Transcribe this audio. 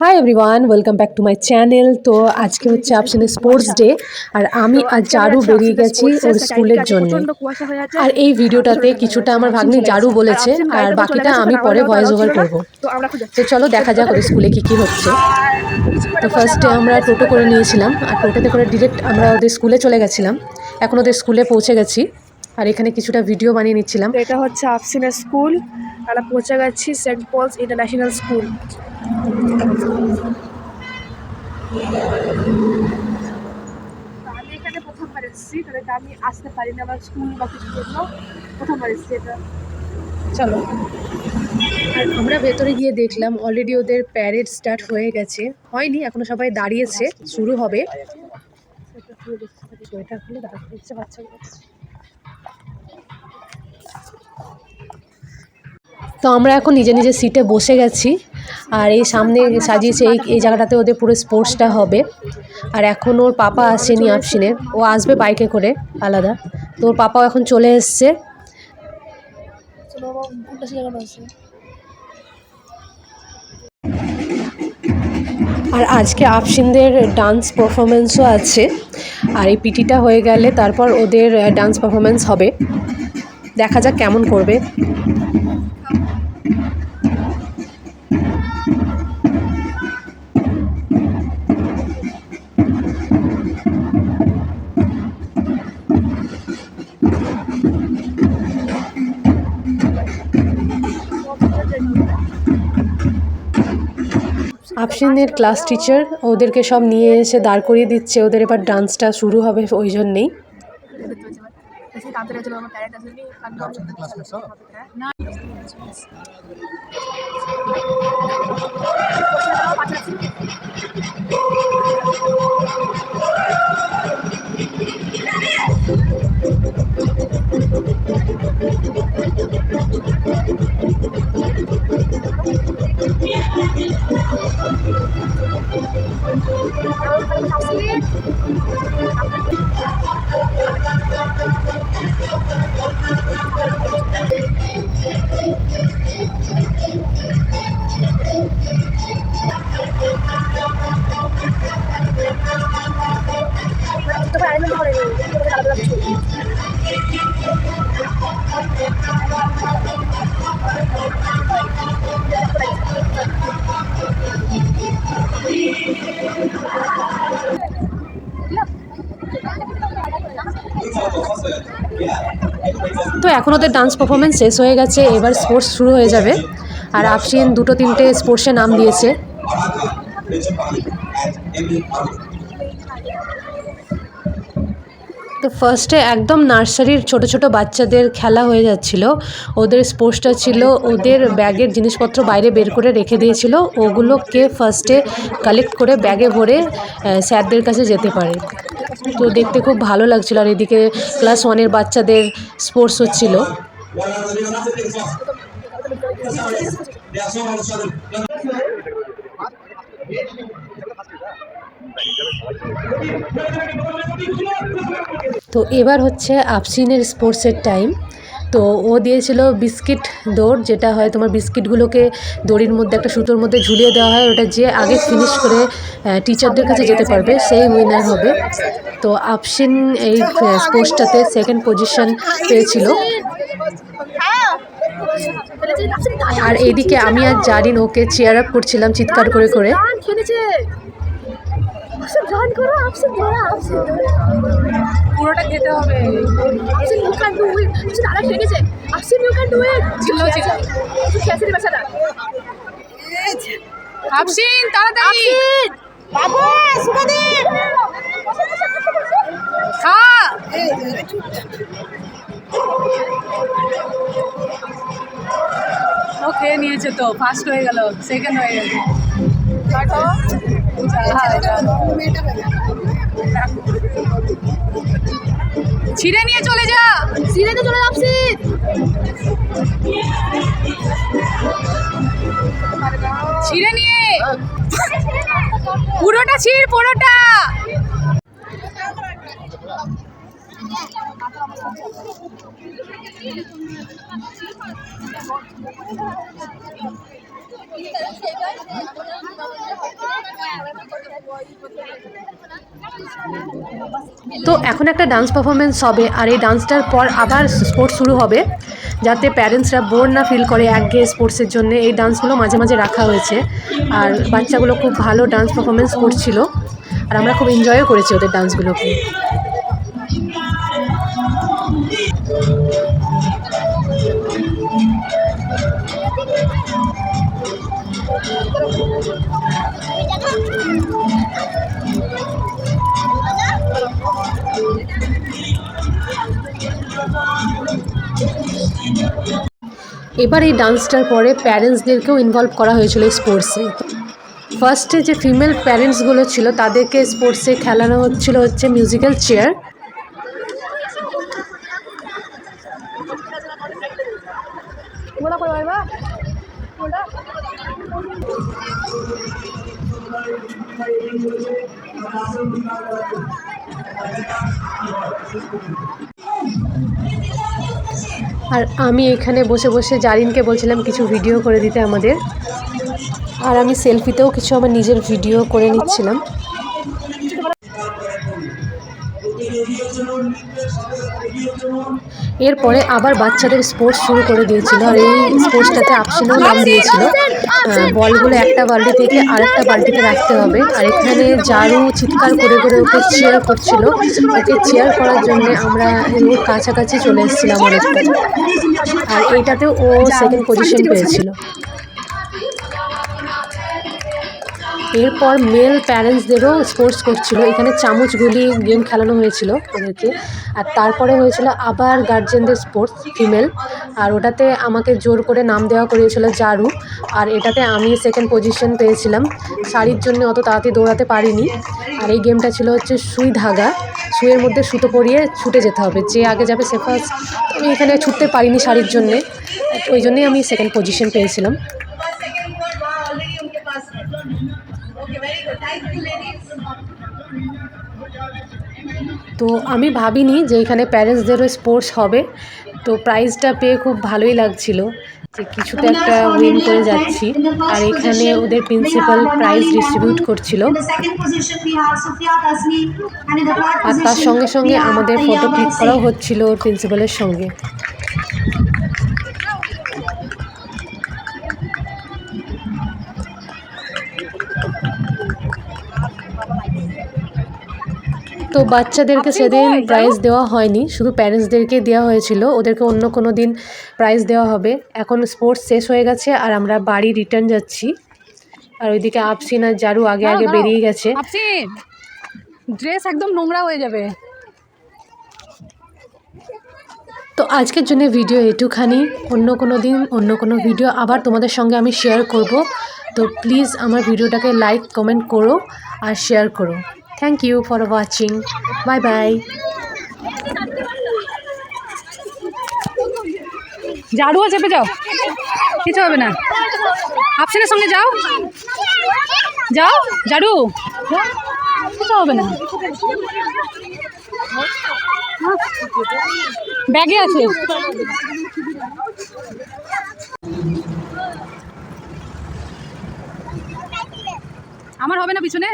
Hi everyone, welcome back to my channel. তো আজকে হচ্ছে আপসিনের স্পোর্টস ডে, আর আমি আর জারু বেরিয়ে গেছি ওর স্কুলের জন্য। আর এই ভিডিওটাতে কিছুটা আমার ভাগ্নি জারু বলেছে, আর বাকিটা আমি পরে ভয়েস ওভার করবো। তো চলো দেখা যাক ওদের স্কুলে কী কী হচ্ছে। তো ফার্স্টে আমরা টোটো করে নিয়েছিলাম, আর টোটোতে করে ডিরেক্ট আমরা ওদের স্কুলে চলে গেছিলাম। এখন ওদের স্কুলে পৌঁছে গেছি, আর এখানে কিছুটা ভিডিও বানিয়ে নিচ্ছিলাম। এটা হচ্ছে আফসিনের স্কুল। আমরা পৌঁছে গেছি সেন্ট পলস ইন্টারন্যাশনাল স্কুল। আমি এখানে প্রথমবার এসেছি, তাহলে আমি আসতে পারি না আমার স্কুল বা কিছুর জন্য। প্রথমবার এসেছি এটা। চলো। আর আমরা ভেতরে গিয়ে দেখলাম অলরেডি ওদের প্যারেড স্টার্ট হয়ে গেছে। হয়নি এখনো, সবাই দাঁড়িয়েছে, শুরু হবে। তো আমরা এখন নিজে নিজে সিটে বসে গেছি, আর এই সামনে সাজিয়েছে এই জায়গাটাতে ওদের পুরো স্পোর্টসটা হবে। আর এখন ওর পাপা আসেনি আফসিনের, ও আসবে বাইকে করে আলাদা। তো ওর পাপাও এখন চলে এসছে। আর আজকে আফসিনদের ডান্স পারফরমেন্সও আছে, আর এই পিটিটা হয়ে গেলে তারপর ওদের ডান্স পারফরমেন্স হবে। দেখা যাক কেমন করবে। আফসিনের ক্লাস টিচার ওদেরকে সব নিয়ে এসে দাঁড় করিয়ে দিচ্ছে, ওদের এবার ডান্সটা শুরু হবে ওই জন্যেই। তো এখন ওদের ডান্স পারফরমেন্স শেষ হয়ে গেছে, এবার স্পোর্টস শুরু হয়ে যাবে। আর আফসিন দুটো তিনটে স্পোর্টসে নাম দিয়েছে। তো ফার্স্টে একদম নার্সারির ছোট ছোট বাচ্চাদের খেলা হয়ে যাচ্ছিল। ওদের স্পোর্টসটা ছিল ওদের ব্যাগের জিনিসপত্র বাইরে বের করে রেখে দিয়েছিল, ওগুলোকে ফার্স্টে কালেক্ট করে ব্যাগে ভরে স্যারদের কাছে যেতে পারে। তো দেখতে খুব ভালো লাগছিল। আর এদিকে ক্লাস 1-এর বাচ্চাদের স্পোর্টস হচ্ছিল। তো এবার হচ্ছে আফসিনের স্পোর্টসের টাইম। তো ও দিয়েছিল বিস্কিট দৌড়, যেটা হয় তোমার বিস্কিটগুলোকে দড়ির মধ্যে একটা সুতোর মধ্যে ঝুলিয়ে দেওয়া হয়, ওটা যে আগে ফিনিশ করে টিচারদের কাছে যেতে পারবে সেই উইনার হবে। তো আফসিন এই স্পোর্টসটাতে সেকেন্ড পজিশন পেয়েছিল। আর এইদিকে আমি আর জারিন ওকে চেয়ার আপ করছিলাম চিৎকার করে করে। পুরোটা খেতে হবে। আফসিন তাড়াতাড়ি বাবা সুগাদের খা। ও খেয়ে নিয়েছে, তো ফার্স্ট হয়ে গেল, সেকেন্ড হয়ে গেল। ছিঁড়ে নিয়ে চলে যা, ছিঁড়েতে চলে যাচ্ছি। ছিঁড়ে নিয়ে পুরোটা ছিঁড়, পুরোটা। তো এখন একটা ডান্স পারফরমেন্স হবে, আর এই ডান্সটার পর আবার স্পোর্টস শুরু হবে, যাতে প্যারেন্টসরা বোর না ফিল করে একঘেয়ে স্পোর্টসের জন্য এই ডান্সগুলো মাঝে মাঝে রাখা হয়েছে। আর বাচ্চাগুলো খুব ভালো ডান্স পারফরমেন্স করছিল, আর আমরা খুব এনজয়ও করেছি ওদের ডান্সগুলোকে। এবার এই ডান্সটার পরে প্যারেন্টসদেরকেও ইনভলভ করা হয়েছিল স্পোর্টসে। ফার্স্টে যে ফিমেল প্যারেন্টসগুলো ছিল তাদেরকে স্পোর্টসে খেলানো হচ্ছে মিউজিক্যাল চেয়ার। আর আমি এখানে বসে বসে জারিনকে বলছিলাম কিছু ভিডিও করে দিতে আমাদের, আর আমি সেলফিতেও কিছু আমার নিজের ভিডিও করে নিচ্ছিলাম। এরপরে আবার বাচ্চাদের স্পোর্টস শুরু করে দিয়েছিল, আর এই স্পোর্টসটাতে আফসিনও নাম দিয়েছিল। বলগুলো একটা বালতি থেকে আরেকটা বালতিতে রাখতে হবে। আর এখানে জারু চিৎকার করে করে ওকে চেয়ার করছিল। ওকে চেয়ার করার জন্য আমরা ওর কাছাকাছি চলে এসেছিলাম অনেকটা, আর এইটাতেও ও সেকেন্ড পজিশন পেয়েছিল। এরপর মেল প্যারেন্টসদেরও স্পোর্টস করছিল, এখানে চামচগুলি গেম খেলানো হয়েছিল ওদেরকে। আর তারপরে হয়েছিল আবার গার্জেনদের স্পোর্টস ফিমেল, আর ওটাতে আমাকে জোর করে নাম দেওয়া করিয়েছিল জারু, আর এটাতে আমি সেকেন্ড পজিশন পেয়েছিলাম। শাড়ির জন্য অত তাড়াতাড়ি দৌড়াতে পারিনি। আর এই গেমটা ছিল সুই ধাগা, সুইয়ের মধ্যে সুতো পরিয়ে ছুটে যেতে হবে, যে আগে যাবে সে ফার্স্ট। আমি এখানে ছুটতে পারিনি শাড়ির জন্যে, ওই জন্যেই আমি সেকেন্ড পজিশন পেয়েছিলাম। তো আমি ভাবিনি যে এখানে প্যারেন্টসদেরও স্পোর্টস হবে, তো প্রাইজটা পেয়ে খুব ভালোই লাগছিল যে কিছুতে একটা উইন করে যাচ্ছি। আর এখানে ওদের প্রিন্সিপাল প্রাইজ ডিস্ট্রিবিউট করছিল, আর তার সঙ্গে সঙ্গে আমাদের ফটো ক্লিক করাও হচ্ছিল ওর প্রিন্সিপালের সঙ্গে। তো বাচ্চাদেরকে সেদিন প্রাইজ দেওয়া হয়নি, শুধু প্যারেন্টসদেরকে দেওয়া হয়েছিল, ওদেরকে অন্য কোনো দিন প্রাইজ দেওয়া হবে। এখন স্পোর্টস শেষ হয়ে গেছে আর আমরা বাড়ি রিটার্ন যাচ্ছি। আর ওইদিকে আফসিন আর জারু আগে আগে বেরিয়ে গেছে। আফসিন, ড্রেস একদম নোংরা হয়ে যাবে। তো আজকের জন্য ভিডিও এটুখানি, অন্য কোনো দিন অন্য কোনো ভিডিও আবার তোমাদের সঙ্গে আমি শেয়ার করব। তো প্লিজ আমার ভিডিওটাকে লাইক কমেন্ট করো আর শেয়ার করো। Thank you for watching, bye bye. ঝাড়ুও চেপে যাও, কিছু হবে না। আফসিনের সঙ্গে যাও যাও, ঝাড়ু কিছু হবে না, ব্যাগে আছে। আমার হবে না পিছনে।